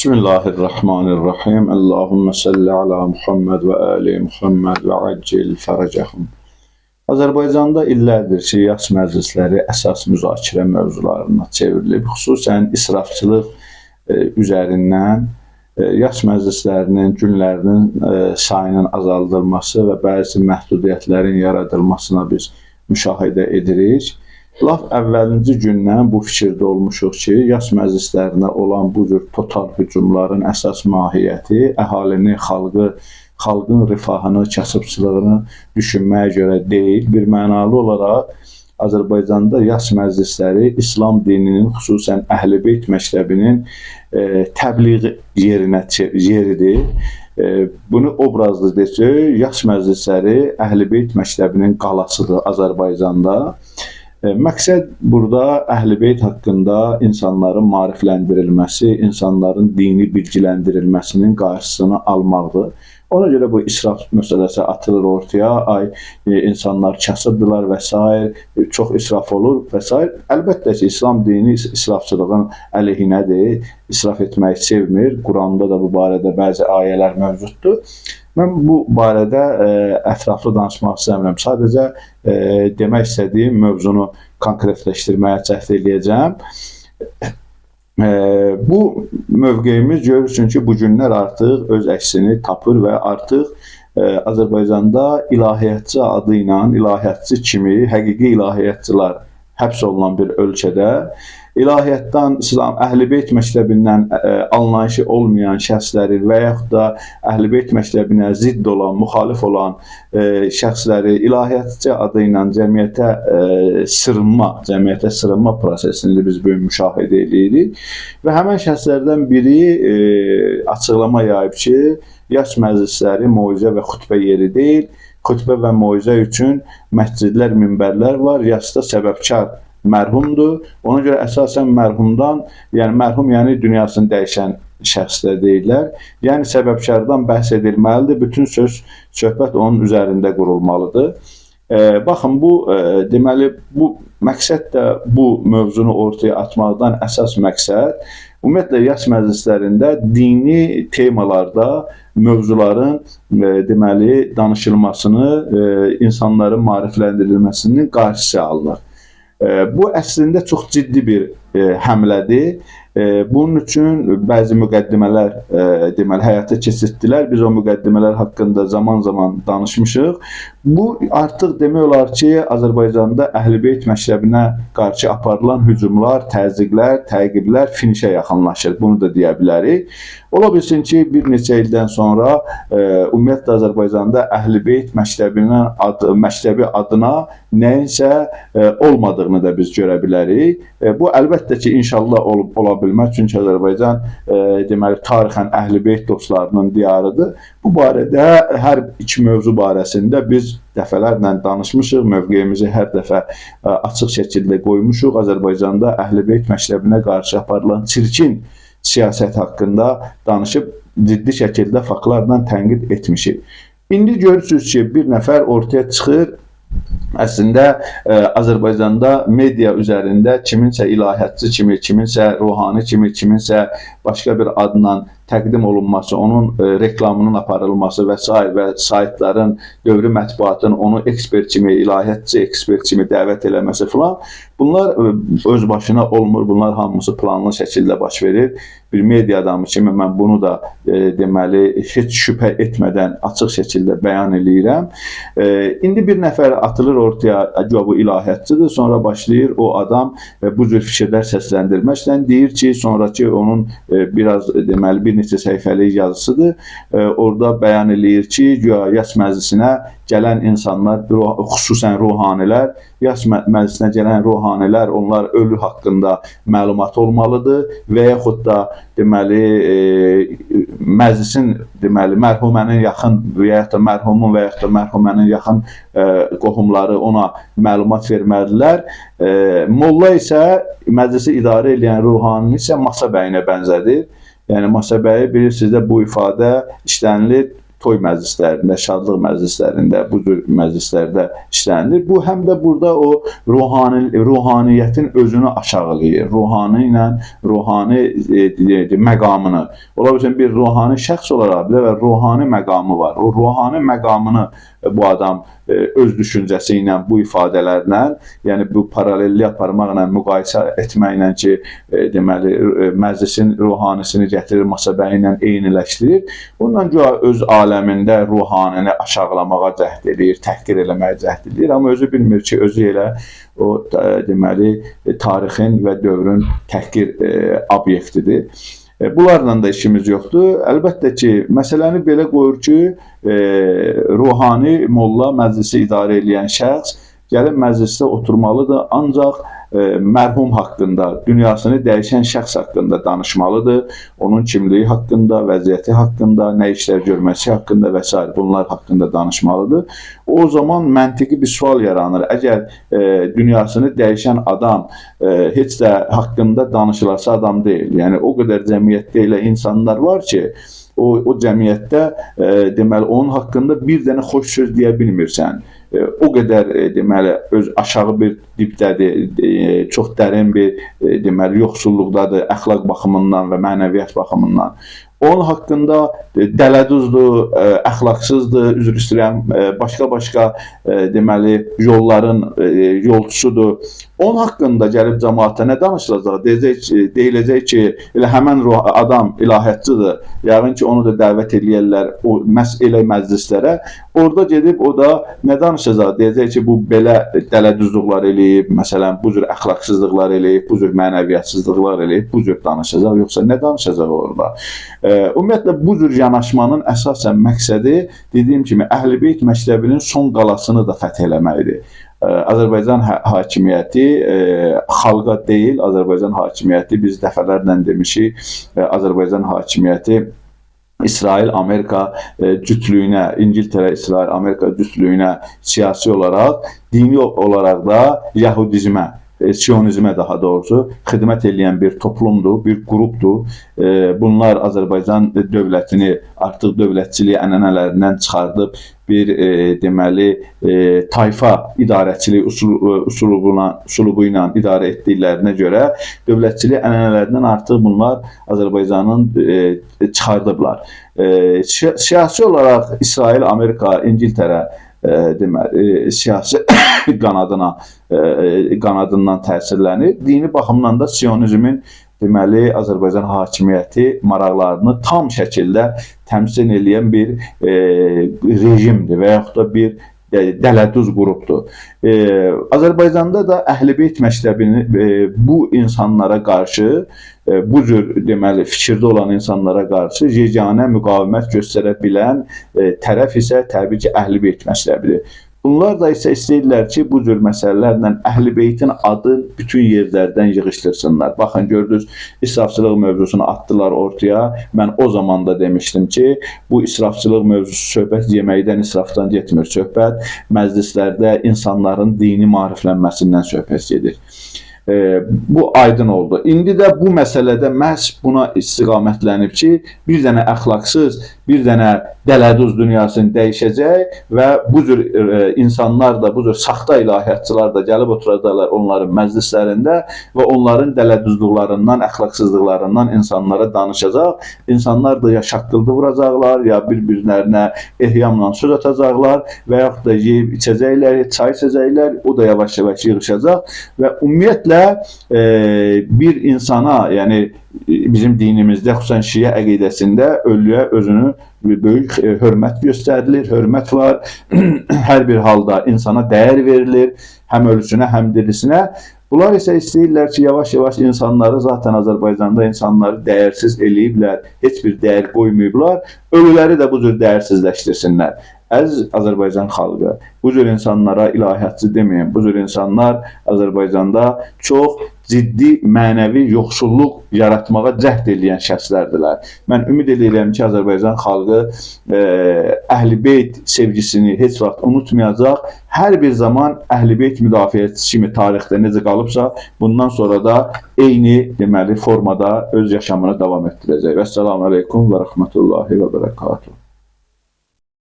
Bismillahirrahmanirrahim. Allahümme salli ala Muhammed ve ali Muhammed ve accil fərəcəhum. Azərbaycanda illərdir ki, yas məclisləri əsas müzakirə mövzularına çevrilib. Xüsusən israfçılıq üzərindən yas məclislərinin, günlərinin sayının azaldılması və bəzi məhdudiyyətlərin yaradılmasına biz müşahidə edirik. Laf əvvəlinci gündən bu fikirdə olmuşuq ki, yas məclislərinə olan bu cür total hücumların əsas mahiyyəti əhalini, xalqın rifahını, kasıbçılığını düşünməyə görə deyil. Bir mənalı olaraq Azərbaycanda yas məclisləri İslam dininin, xüsusən Əhl-i Beyt məktəbinin təbliğ yeridir. Bunu obrazlı desək, yas məclisləri Əhl-i Beyt məktəbinin qalasıdır Azərbaycanda. Məqsəd burada Əhl-i Beyt haqqında insanların maarifləndirilməsi, insanların dini bilgiləndirilməsinin qarşısını almaqdır. Ona görə bu israf məsələsi atılır ortaya, insanlar kasıbdırlar və s. çox israf olur və s. Əlbəttə ki, İslam dini israfçılığın əleyhinədir, israf etməyi sevmir. Quranda da bu barədə bəzi ayələr mövcuddur. Mən bu barədə ətraflı danışmaq istəmirəm. Sadəcə demək istədiyim mövzunu konkretləşdirməyə cəhd edəcəm. Bu mövqeyimiz görürsün ki, bu günlər artıq öz əksini tapır və artıq Azərbaycanda ilahiyyatçı adı ilə, ilahiyyatçı kimi həqiqi ilahiyyatçılar həbs olunan bir ölkədə ilahiyyatdan, İslam Əhl-i Beyt məktəbindən anlayışı olmayan şəxsləri və yaxud da Əhl-i Beyt məktəbinə zidd olan, müxalif olan şəxsləri ilahiyyatçı adı ilə cəmiyyətə sırınma prosesini biz bu gün müşahidə edirik. Və həmən şəxslərdən biri açıqlama yayıb ki, yas məclisləri moizə və xütbə yeri deyil. Xütbə və moizə üçün məscidlər, minbərlər var. Yasda səbəbkar mərhumdur. Ona görə əsasən mərhumdan, yəni mərhum yəni dünyasını dəyişən şəxslər deyirlər. Yəni səbəbkardan bəhs edilməlidir. Bütün söhbət onun üzərində qurulmalıdır. Baxın, deməli, bu məqsəd də bu mövzunu ortaya atmaqdan əsas məqsəd ümumiyyətlə yas məclislərində dini temalarda mövzuların deməli danışılmasını, insanların maarifləndirilməsinin qarşısı alınır. Bu əslində çox ciddi bir həmlədir. Bunun üçün bəzi müqəddimələr deməli həyata keçirdilər. Biz o müqəddimələr haqqında zaman-zaman danışmışıq. Bu artıq demək olar ki, Azərbaycanda Əhl-i Beyt məktəbinə qarşı aparılan hücumlar, təzyiqlər, təqiblər finişə yaxınlaşır. Bunu da deyə bilərik. Ola bilsin ki, bir neçə ildən sonra ümumiyyətlə Azərbaycanda Əhl-i Beyt məktəbi adına nəyinsə olmadığını da biz görə bilərik. Bu əlbəttə ki, inşallah ola bilməz. Çünki Azərbaycan deməli tarixən Əhl-i Beyt dostlarının diyarıdır. Bu barədə hər iki mövzu barəsində biz dəfələrlə danışmışıq, mövqeyimizi hər dəfə açıq şəkildə qoymuşuq. Azərbaycanda Əhl-i Beyt məktəbinə qarşı aparılan çirkin siyasət haqqında danışıb ciddi şəkildə faktlarla tənqid etmişik. İndi görürsünüz ki, bir nəfər ortaya çıxır. Əslində Azərbaycanda media üzərində kiminsə ilahiyyatçı kimi, kiminsə ruhani kimi, kiminsə başqa bir adla təqdim olunması, onun reklamının aparılması və s. və saytların, dövrü mətbuatın onu ekspert kimi, ilahiyyatçı ekspert kimi dəvət eləməsi filan, bunlar öz başına olmur, bunlar hamısı planlı şəkildə baş verir. Bir media adamı kimi mən bunu da deməli heç şübhə etmədən açıq şəkildə bəyan eləyirəm. İndi bir nəfər atılır ortaya, bu ilahiyyatçıdır, sonra başlayır o adam bu cür fikirlər səsləndirməklə deyir ki, sonraki onun biraz deməli bir neçə səhifəlik yazısıdır. Orada bəyan eləyir ki, yas məclisinə gələn insanlar, xüsusən ruhanilər, yas məclisinə gələn ruhanilər, onlar ölü haqqında məlumat olmalıdır və yaxud da deməli məclisin deməli mərhumənin yaxın və yaxud da mərhumun və yaxud da mərhumənin yaxın qohumları ona məlumat verməlidirlər. Molla isə məclisi idarə edən ruhani isə masa bəyinə bənzədir. Yəni masa bəyi bilirsiniz də bu ifadə işlənilir toy məclislərində, şadlıq məclislərində, bu cür məclislərdə işlənilir. Bu həm də burada o ruhaniyyətin özünü aşağılayır. Ruhani məqamını. Ola bilsin bir ruhani şəxs olaraq bir də ruhani məqamı var. O ruhani məqamını bu adam öz düşüncəsi ilə, bu ifadələrlə, yəni bu paralelli aparmaqla, müqayisə etməklə ki, deməli, məclisin ruhanisini gətirir, masabəyi ilə eyniləşdirir. Bundan güya öz aləmində ruhanini aşağılamağa cəhd edir, təhqir eləməyə cəhd edir. Amma özü bilmir ki, özü elə o, deməli, tarixin və dövrün təhqir obyektidir. Bunlarla da işimiz yoxdur. Əlbəttə ki, məsələni belə qoyur ki, ruhani molla məclisi idarə edən şəxs gəlib məclisdə oturmalıdır, ancaq mərhum haqqında, dünyasını dəyişən şəxs haqqında danışmalıdır, onun kimliyi haqqında, vəziyyəti haqqında, nə işlər görməsi haqqında və s. bunlar haqqında danışmalıdır. O zaman məntiqi bir sual yaranır. Əgər dünyasını dəyişən adam heç də haqqında danışılası adam deyil, yəni o qədər cəmiyyətdə elə insanlar var ki, o cəmiyyətdə deməli onun haqqında bir dənə xoş söz deyə bilmirsən. O qədər deməli öz aşağı bir dibdədir, çox dərin bir deməli yoxsulluqdadır əxlaq baxımından və mənəviyyat baxımından. Onun haqqında dələduzdur, əxlaqsızdır, üzr istəyirəm, başqa deməli yolların yolçusudur. Onun haqqında gəlib cəmaata nə danışılacaq? Deyiləcək ki, elə həmən adam ilahiyyatçıdır. Yəqin ki, onu da dəvət eləyərlər o elə məclislərə. Orada gedib o da nə danışacaq? Deyəcək ki, bu belə dələduzluqlar eləyib, məsələn, bu cür əxlaqsızlıqlar eləyib, bu cür mənəviyyətsizliklər eləyib, bu cür danışacaq. Yoxsa nə danışacaq orada? Ümumiyyətlə, bu cür yanaşmanın əsasən məqsədi, dediyim kimi, Əhl-i-Beyt məktəbinin son qalasını da fəth eləməkdir. Azərbaycan hakimiyyəti xalqa deyil, Azərbaycan hakimiyyəti biz dəfələrlə demişik, Azərbaycan hakimiyyəti İsrail-Amerika cütlüyünə, İngiltərə-İsrail-Amerika cütlüyünə siyasi olaraq, dini olaraq da Yahudizmə, Siyonizmə daha doğrusu xidmət edən bir toplumdur, bir qrupdur. Bunlar Azərbaycan dövlətini artıq dövlətçiliyi ənənələrindən çıxardıb bir deməli tayfa idarəçiliyi üsulubu ilə idarə etdiklərinə görə dövlətçilik ənənələrindən artıq bunlar Azərbaycanın çıxardıblar. Siyasi olaraq İsrail, Amerika, İngiltərə deməli siyasi qanadından təsirlənir. Dini baxımdan da Siyonizmin deməli Azərbaycan hakimiyyəti maraqlarını tam şəkildə təmsil edən bir rejimdir və yaxud da bir dələduz qrupdur. Azərbaycanda da Əhl-i-Beyt məktəbini bu insanlara qarşı, bu cür deməli fikirdə olan insanlara qarşı yeganə müqavimət göstərə bilən tərəf isə təbii ki, Əhl-i-Beyt məktəbidir. Bunlar da isə istəyirlər ki, bu cür məsələlərlə Əhl-i-Beytin adı bütün yerlərdən yığışdırsınlar. Baxın, gördünüz, israfçılıq mövzusunu atdılar ortaya. Mən o zaman da demişdim ki, bu israfçılıq mövzusu söhbət yeməkdən, israfdan getmir. Söhbət məclislərdə insanların dini maariflənməsindən söhbət gedir. Bu aydın oldu. İndi də bu məsələdə məhz buna istiqamətlənib ki, bir dənə əxlaqsız, bir dənə dələduz dünyasını dəyişəcək və bu cür insanlar da, bu cür saxta ilahiyyatçılar da gəlib oturacaqlar onların məclislərində və onların dələduzluqlarından, əxlaqsızlıqlarından insanlara danışacaq. İnsanlar da ya şaqqıldı vuracaqlar, ya bir-birlərinə ehyamla söz atacaqlar və yaxud da yeyib içəcəklər, çay içəcəklər, o da yavaş-yavaş yığışacaq və ümumiyyətlə bir insana, yəni bizim dinimizdə, xüsusən Şiə əqidəsində ölüyə özünü böyük hörmət göstərilir, hörmət var. Hər bir halda insana dəyər verilir, həm ölüsünə, həm dirisinə. Bunlar isə istəyirlər ki, yavaş-yavaş insanları, zaten Azərbaycanda insanları dəyərsiz eləyiblər, heç bir dəyər qoymayıblar, ölüləri də bu cür dəyərsizləşdirsinlər. Əziz Azərbaycan xalqı, bu cür insanlara ilahiyyatçı deməyin, bu cür insanlar Azərbaycanda çox ciddi mənəvi yoxsulluq yaratmağa cəhd edən şəxslərdirlər. Mən ümid edirəm ki, Azərbaycan xalqı Əhl-i-Beyt sevgisini heç vaxt unutmayacaq. Hər bir zaman Əhl-i-Beyt müdafiəçisi kimi tarixdə necə qalıbsa, bundan sonra da eyni deməli formada öz yaşamını davam etdirəcək. Vəssalamu aleykum və rəhmətullahi və bərəkatuhu.